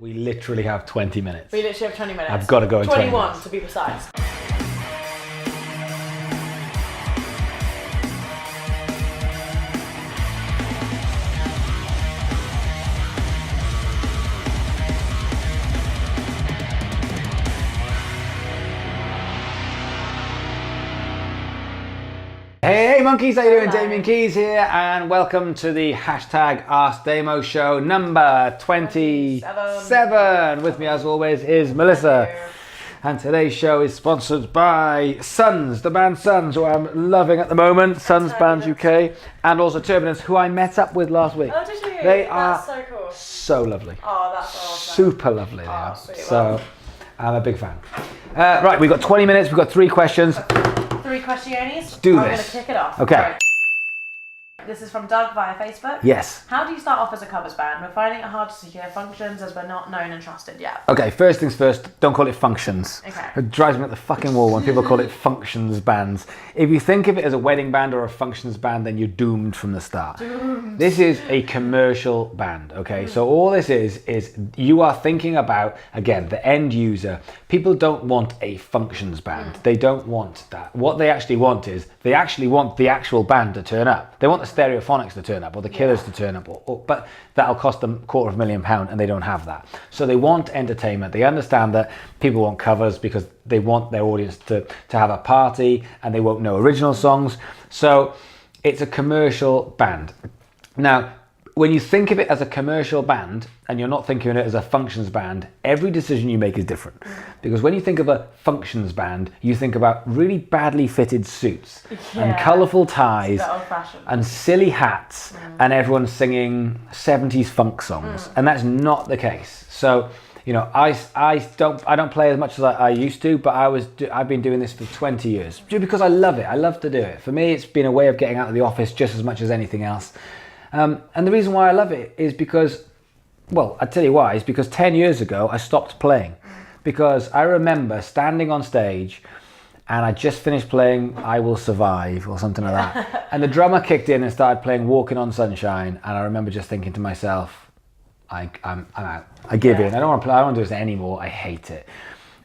We literally have 20 minutes. We literally have 20 minutes. I've got to go in 20 21 minutes. to be precise. Hey monkeys, how you doing? Damian Keys here, and welcome to the hashtag Ask Damo show number 27. With me as always is Melissa. And today's show is sponsored by Sons, the band Sons, who I'm loving at the moment. Sons Band UK, and also Turbulence, who I met up with last week. Oh, did you? They That's are so cool. so lovely. Oh, that's awesome. Super lovely they are. Sweet. So I'm a big fan. Right, we've got 20 minutes, we've got 3 questions. 3 questiones. Do I'm this. going to kick it off. Okay. Right. This is from Doug via Facebook. Yes. How do you start off as a covers band? We're finding it hard to secure functions as we're not known and trusted yet. Okay, first things first, don't call it functions. Okay. It drives me up the fucking wall when people call it functions bands. If you think of it as a wedding band or a functions band, then you're doomed from the start. Doomed. This is a commercial band, okay? So all this is you are thinking about, again, the end user. People don't want a functions band. They don't want that. What they actually want is, they actually want the actual band to turn up. They want the Stereophonics to turn up, or the Killers to turn up, but that'll cost them £250,000 and they don't have that. So they want entertainment. They understand that people want covers because they want their audience to have a party and they won't know original songs. So it's a commercial band. Now, when you think of it as a commercial band and you're not thinking of it as a functions band, every decision you make is different. Because when you think of a functions band, you think about really badly fitted suits and colourful ties and silly hats and everyone singing 70s funk songs. And that's not the case. So, you know, I don't play as much as I used to, but I've been doing this for 20 years because I love it. I love to do it. For me, it's been a way of getting out of the office just as much as anything else. And the reason why I love it is because, well, I'll tell you why, is because 10 years ago I stopped playing. Because I remember standing on stage and I just finished playing I Will Survive or something like that. And the drummer kicked in and started playing Walking on Sunshine. And I remember just thinking to myself, I'm out. I give in. I don't want to play. I don't want to do this anymore. I hate it.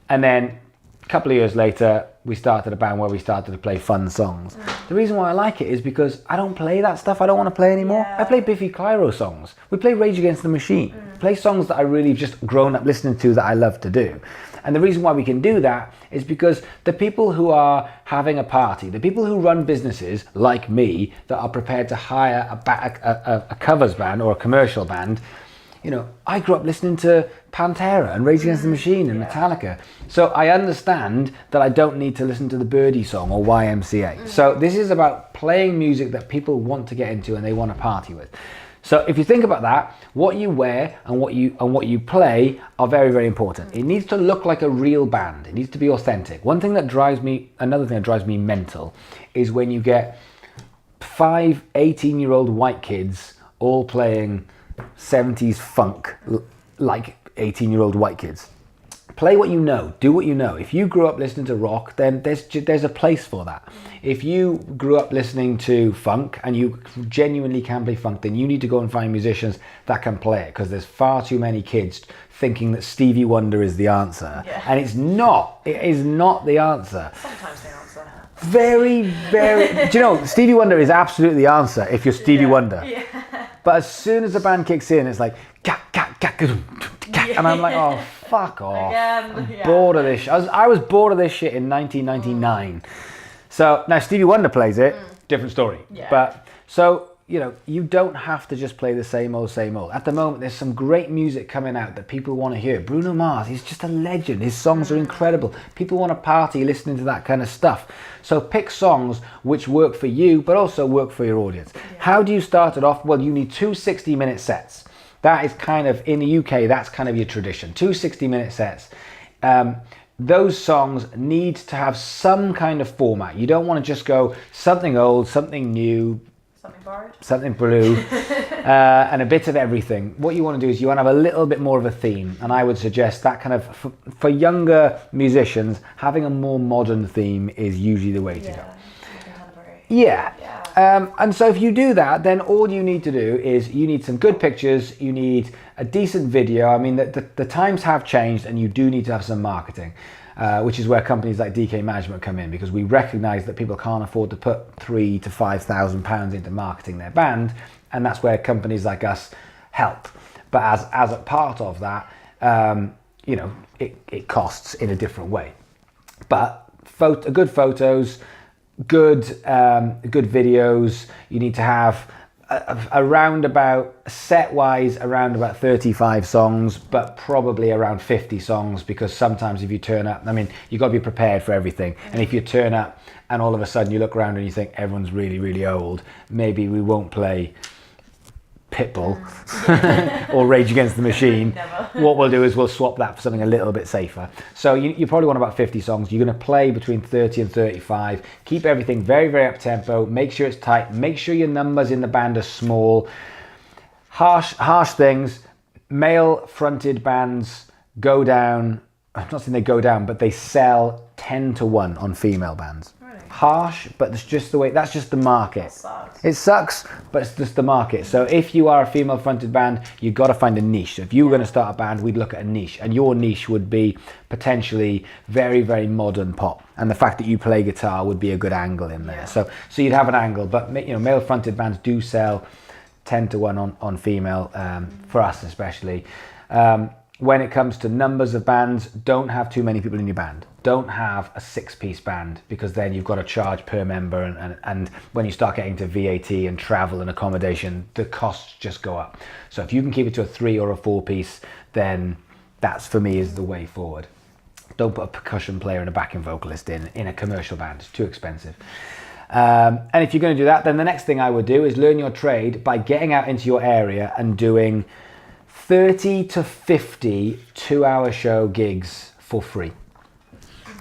And then a couple of years later, we started a band where we started to play fun songs. The reason why I like it is because I don't play that stuff I don't want to play anymore. I play Biffy Clyro songs. We play Rage Against the Machine. Play songs that I really just grown up listening to that I love to do. And the reason why we can do that is because the people who are having a party, the people who run businesses like me that are prepared to hire a covers band or a commercial band, you know, I grew up listening to Pantera and Rage Against the Machine and Metallica. So I understand that I don't need to listen to the Birdie song or YMCA. So this is about playing music that people want to get into and they want to party with. So if you think about that, what you wear and what you play are very, very important. It needs to look like a real band. It needs to be authentic. Another thing that drives me mental is when you get 5 18-year-old white kids all playing 70s funk like 18-year-old white kids. Play what you know, do what you know. If you grew up listening to rock, then there's a place for that. If you grew up listening to funk and you genuinely can play funk, then you need to go and find musicians that can play it, because there's far too many kids thinking that Stevie Wonder is the answer. And it's not. It is not the answer. Sometimes the answer. Very, very... Do you know, Stevie Wonder is absolutely the answer if you're Stevie Wonder. But as soon as the band kicks in, it's like... And I'm like, oh, fuck off. I'm bored of this shit. I was bored of this shit in 1999. So now Stevie Wonder plays it, different story. But so, you know, you don't have to just play the same old, same old. At the moment, there's some great music coming out that people want to hear. Bruno Mars, he's just a legend. His songs are incredible. People want to party listening to that kind of stuff. So pick songs which work for you, but also work for your audience. How do you start it off? Well, you need 2 60-minute sets. That is kind of, in the UK, that's kind of your tradition. 2 60-minute sets. Those songs need to have some kind of format. You don't want to just go something old, something new, something borrowed, something blue, and a bit of everything. What you want to do is you want to have a little bit more of a theme. And I would suggest that kind of, for younger musicians, having a more modern theme is usually the way to go. Yeah. And so if you do that, then all you need to do is you need some good pictures, you need a decent video. I mean, the times have changed and you do need to have some marketing, which is where companies like DK Management come in, because we recognize that people can't afford to put £3,000 to £5,000 into marketing their band. And that's where companies like us help. But as a part of that, you know, it costs in a different way. But good photos, good videos. You need to have around about set-wise around about 35 songs, but probably around 50 songs, because sometimes if you turn up, I mean, you've got to be prepared for everything. And if you turn up and all of a sudden you look around and you think everyone's really, really old, maybe we won't play Pitbull or Rage Against the Machine. What we'll do is we'll swap that for something a little bit safer. So you probably want about 50 songs. You're going to play between 30 and 35. Keep everything very, very up tempo. Make sure it's tight. Make sure your numbers in the band are small. Harsh things. Male fronted bands go down. I'm not saying they go down, but they sell 10 to 1 on female bands. Harsh, but that's just the way, that's just the market. It sucks, but it's just the market. So if you are a female fronted band, you've got to find a niche. So if you were going to start a band, we'd look at a niche, and your niche would be potentially very, very modern pop. And the fact that you play guitar would be a good angle in there. So you'd have an angle, but you know, male fronted bands do sell 10 to 1 on female, for us especially. When it comes to numbers of bands, don't have too many people in your band. Don't have a 6-piece band, because then you've got to charge per member, and when you start getting to VAT and travel and accommodation, the costs just go up. So if you can keep it to a 3 or a 4-piece, then that's, for me, is the way forward. Don't put a percussion player and a backing vocalist in a commercial band. It's too expensive. And if you're going to do that, then the next thing I would do is learn your trade by getting out into your area and doing 30 to 50 2-hour show gigs for free.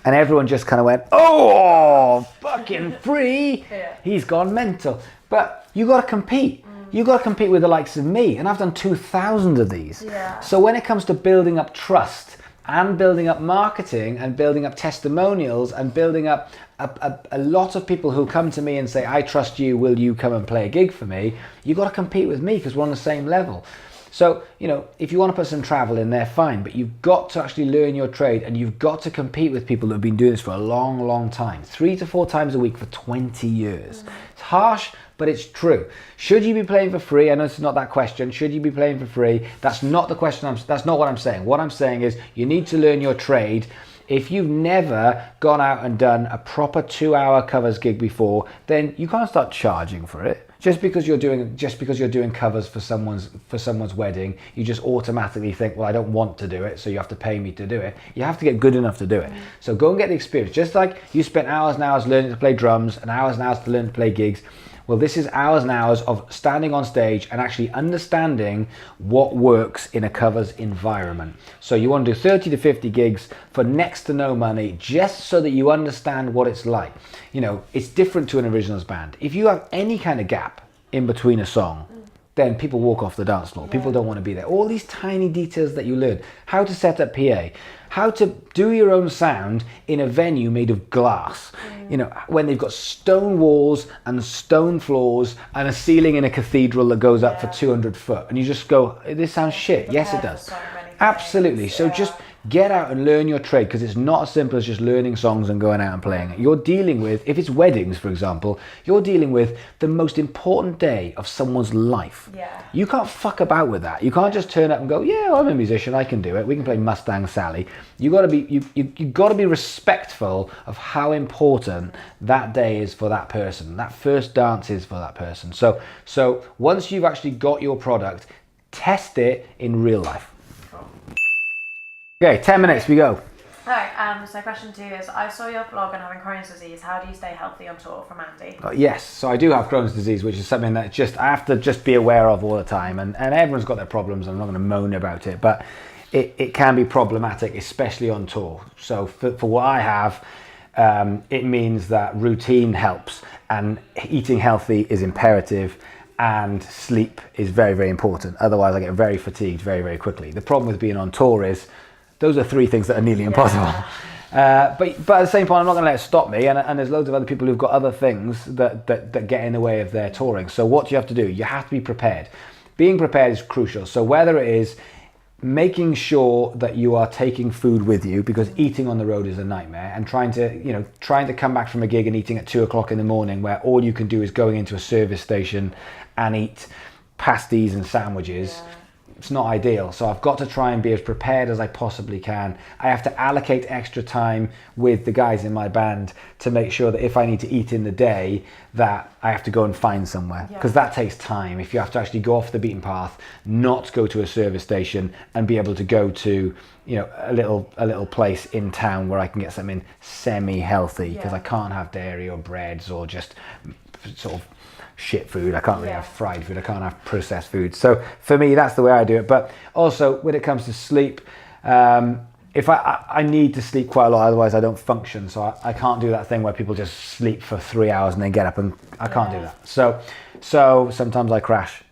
And everyone just kind of went, oh, fucking free. He's gone mental. But you got to compete. You got to compete with the likes of me. And I've done 2,000 of these. So when it comes to building up trust and building up marketing and building up testimonials and building up a lot of people who come to me and say, I trust you, will you come and play a gig for me? You got to compete with me, because we're on the same level. So, you know, if you want to put some travel in there, fine, but you've got to actually learn your trade, and you've got to compete with people that have been doing this for a long, long time, 3 to 4 times a week for 20 years. It's harsh, but it's true. Should you be playing for free? I know it's not that question. Should you be playing for free? That's not the question. That's not what I'm saying. What I'm saying is you need to learn your trade. If you've never gone out and done a proper 2-hour covers gig before, then you can't start charging for it. Just because you're doing covers for someone's wedding, you just automatically think, well, I don't want to do it, so you have to pay me to do it. You have to get good enough to do it. So go and get the experience. Just like you spent hours and hours learning to play drums and hours to learn to play gigs. Well, this is hours and hours of standing on stage and actually understanding what works in a covers environment. So you want to do 30 to 50 gigs for next to no money, just so that you understand what it's like. You know, it's different to an originals band. If you have any kind of gap in between a song, then people walk off the dance floor. People don't want to be there. All these tiny details that you learn. How to set up PA. How to do your own sound in a venue made of glass. You know, when they've got stone walls and stone floors and a ceiling in a cathedral that goes up for 200 foot. And you just go, this sounds shit. Yes, it does. Absolutely. So just get out and learn your trade, because it's not as simple as just learning songs and going out and playing it. You're dealing with, if it's weddings, for example, you're dealing with the most important day of someone's life. You can't fuck about with that. You can't just turn up and go, yeah, well, I'm a musician, I can do it. We can play Mustang Sally. You got to be respectful of how important that day is for that person. That first dance is for that person. So once you've actually got your product, test it in real life. Okay, 10 minutes, we go. Hi, so question 2 is, I saw your blog on having Crohn's disease. How do you stay healthy on tour, from Andy? Yes, so I do have Crohn's disease, which is something that I have to just be aware of all the time. And everyone's got their problems. I'm not going to moan about it, but it can be problematic, especially on tour. So for what I have, it means that routine helps, and eating healthy is imperative, and sleep is very, very important. Otherwise, I get very fatigued very, very quickly. The problem with being on tour is those are 3 things that are nearly impossible. But at the same point, I'm not going to let it stop me. And there's loads of other people who've got other things that get in the way of their touring. So what do you have to do? You have to be prepared. Being prepared is crucial. So whether it is making sure that you are taking food with you, because eating on the road is a nightmare, and trying to come back from a gig and eating at 2:00 in the morning, where all you can do is going into a service station and eat pasties and sandwiches. It's not ideal. So I've got to try and be as prepared as I possibly can. I have to allocate extra time with the guys in my band to make sure that if I need to eat in the day, that I have to go and find somewhere, because that takes time. If you have to actually go off the beaten path, not go to a service station, and be able to go to, you know, a little place in town where I can get something semi-healthy, because I can't have dairy or breads or just sort of shit food. I can't really have fried food. I can't have processed food. So for me, that's the way I do it. But also when it comes to sleep, if I need to sleep quite a lot, otherwise I don't function. So I can't do that thing where people just sleep for 3 hours and then get up, and I can't do that. So sometimes I crash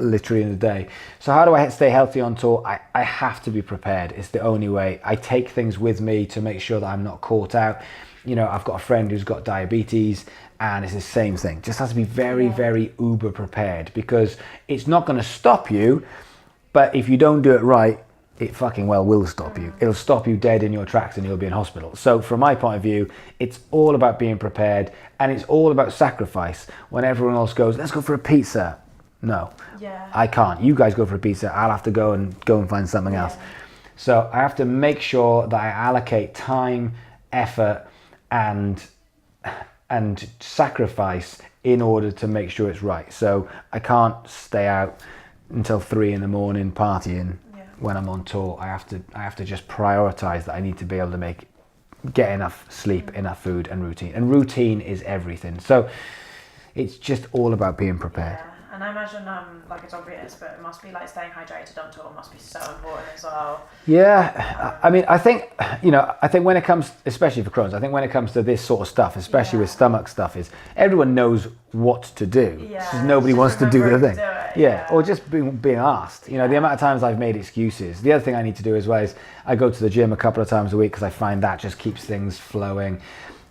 literally in the day. So how do I stay healthy on tour? I have to be prepared. It's the only way. I take things with me to make sure that I'm not caught out. You know, I've got a friend who's got diabetes, and it's the same thing. Just has to be very, very uber prepared, because it's not going to stop you, but if you don't do it right, it fucking well will stop you. It'll stop you dead in your tracks and you'll be in hospital. So from my point of view, it's all about being prepared, and it's all about sacrifice. When everyone else goes, let's go for a pizza. No, I can't. You guys go for a pizza. I'll have to go and find something else. So I have to make sure that I allocate time, effort, and sacrifice in order to make sure it's right. So I can't stay out until 3 a.m. partying when I'm on tour. I have to just prioritize that I need to be able to get enough sleep, enough food, and routine. And routine is everything. So it's just all about being prepared. And I imagine, like, it's obvious, but it must be like staying hydrated on tour must be so important as well. Yeah, I mean, I think when it comes, especially for Crohn's, I think when it comes to this sort of stuff, especially with stomach stuff, is everyone knows what to do. Yeah. Nobody wants to do the thing. Or just being asked. You know, the amount of times I've made excuses. The other thing I need to do as well is I go to the gym a couple of times a week, because I find that just keeps things flowing.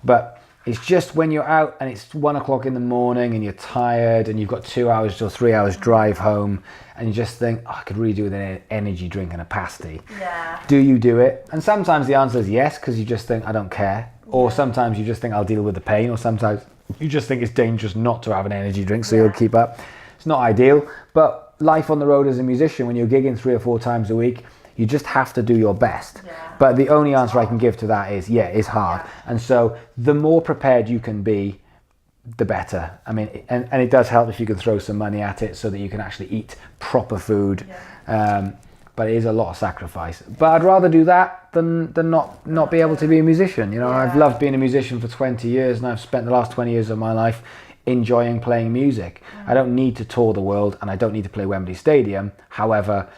But it's just when you're out and it's 1:00 in the morning and you're tired and you've got 2 hours or 3 hours drive home, and you just think, I could really do with an energy drink and a pasty. Yeah. Do you do it? And sometimes the answer is yes, because you just think, I don't care. Or sometimes you just think, I'll deal with the pain. Or sometimes you just think it's dangerous not to have an energy drink, so you'll keep up. It's not ideal, but life on the road as a musician, when you're gigging 3 or 4 times a week, you just have to do your best. But the only answer I can give to that is, it's hard. And so the more prepared you can be, the better. I mean, and it does help if you can throw some money at it so that you can actually eat proper food. But it is a lot of sacrifice. But I'd rather do that than not be able to be a musician. You know, I've loved being a musician for 20 years, and I've spent the last 20 years of my life enjoying playing music. I don't need to tour the world, and I don't need to play Wembley Stadium. However,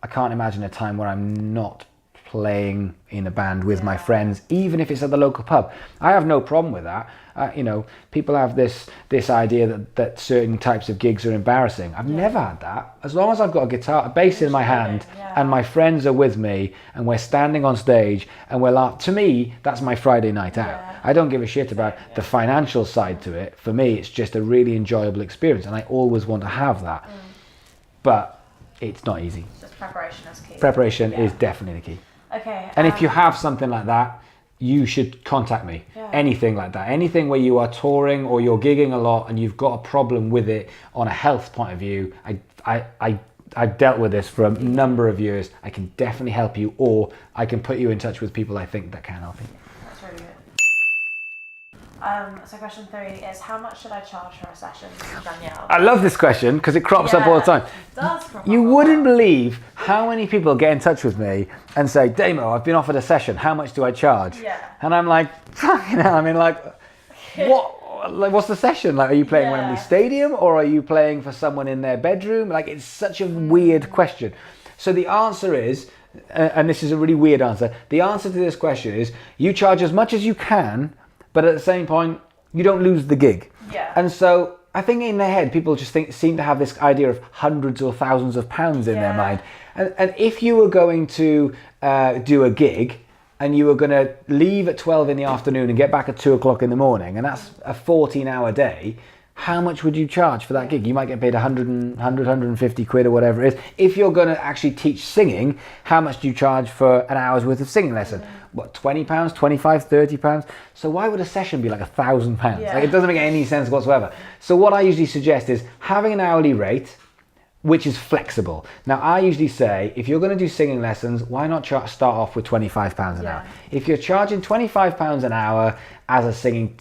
I can't imagine a time where I'm not playing in a band with my friends, even if it's at the local pub. I have no problem with that. You know, people have this idea that certain types of gigs are embarrassing. I've never had that. As long as I've got a guitar, a bass in my hand, and my friends are with me, and we're standing on stage, and we're laughing. To me, that's my Friday night out. I don't give a shit about the financial side to it. For me, it's just a really enjoyable experience, and I always want to have that. But it's not easy. Just preparation is key. Preparation is definitely the key. Okay. And if you have something like that, you should contact me. Anything like that. Anything where you are touring or you're gigging a lot and you've got a problem with it on a health point of view, I've dealt with this for a number of years. I can definitely help you, or I can put you in touch with people I think that can help you. That's really good. So question 3 is, how much should I charge for a session, Danielle? I love this question because it crops up all the time. It does crop You up wouldn't believe how many people get in touch with me and say, Damo, I've been offered a session. How much do I charge? And I'm like, fucking hell. I mean, like, what? Like, what's the session? Like, are you playing Wembley Stadium, or are you playing for someone in their bedroom? Like, it's such a weird question. So the answer is, and this is a really weird answer, the answer to this question is, you charge as much as you can, but at the same point, you don't lose the gig. And so I think in their head, people just seem to have this idea of hundreds or thousands of pounds in their mind. And if you were going to do a gig, and you were going to leave at 12 in the afternoon and get back at 2 o'clock in the morning, and that's a 14-hour day, how much would you charge for that gig? You might get paid 150 quid or whatever it is. If you're going to actually teach singing, how much do you charge for an hour's worth of singing lesson? What, £20, 25, £30? So why would a session be like £1,000? Yeah. Like, it doesn't make any sense whatsoever. So what I usually suggest is having an hourly rate, which is flexible. Now, I usually say, if you're going to do singing lessons, why not start off with £25 an hour? If you're charging £25 an hour as a singing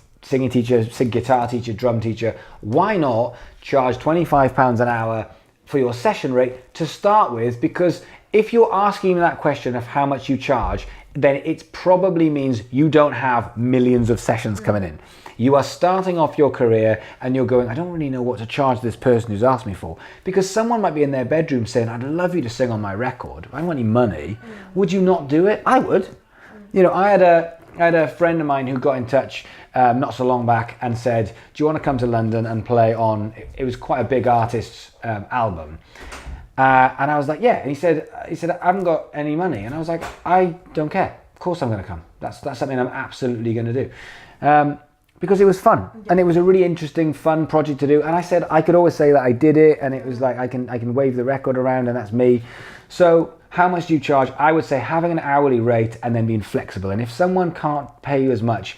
teacher, guitar teacher, drum teacher, why not charge £25 an hour for your session rate to start with? Because if you're asking me that question of how much you charge, then it probably means you don't have millions of sessions coming in. You are starting off your career and you're going, I don't really know what to charge this person who's asked me for. Because someone might be in their bedroom saying, I'd love you to sing on my record. I don't want any money. Would you not do it? I would. You know, I had a friend of mine who got in touch not so long back and said, do you want to come to London and play on, it was quite a big artist's album. And I was like, yeah. And he said, I haven't got any money. And I was like, I don't care. Of course I'm going to come. That's something I'm absolutely going to do. Because it was fun and it was a really interesting, fun project to do. And I said, I could always say that I did it, and it was like, I can wave the record around and that's me. So how much do you charge? I would say having an hourly rate and then being flexible. And if someone can't pay you as much,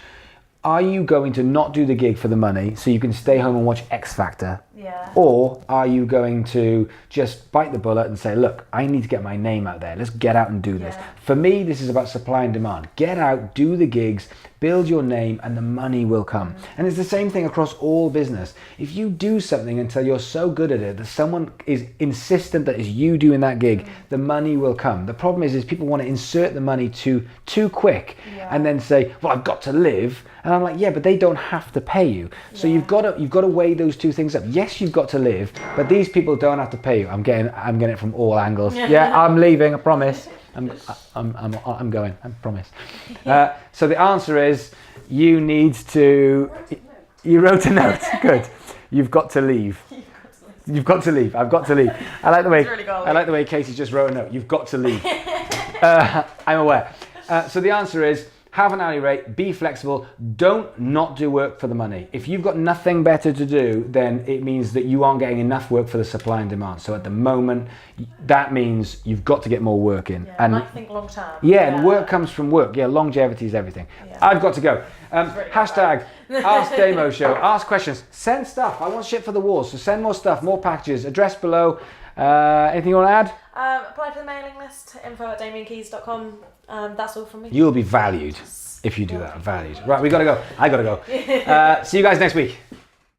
are you going to not do the gig for the money so you can stay home and watch X Factor? Yeah. Or are you going to just bite the bullet and say, look, I need to get my name out there. Let's get out and do this. For me, this is about supply and demand. Get out, do the gigs, build your name, and the money will come. And it's the same thing across all business. If you do something until you're so good at it that someone is insistent that it's you doing that gig, the money will come. The problem is people want to insert the money too quick and then say, well, I've got to live. And I'm like, yeah, but they don't have to pay you. So you've got to weigh those two things up. Yes, you've got to live, but these people don't have to pay you. I'm getting it from all angles. Yeah, I'm leaving, I promise. I'm going, I promise. So the answer is, you need to. You wrote a note. Good. You've got to leave. You've got to leave. I've got to leave. I like the way Casey just wrote a note. You've got to leave. I'm aware. So the answer is, have an hourly rate, be flexible, don't not do work for the money. If you've got nothing better to do, then it means that you aren't getting enough work for the supply and demand. So at the moment, that means you've got to get more work in. Yeah, and I think long term. Yeah, and work comes from work. Yeah, longevity is everything. Yeah. I've got to go. Hashtag Ask Damo Show. Ask questions. Send stuff. I want shit for the walls. So send more stuff, more packages. Address below. Anything you want to add? Apply for the mailing list, info@damokeyes.com. That's all from me. You'll be valued if you do that. Valued. Right, we got to go. I got to go. See you guys next week.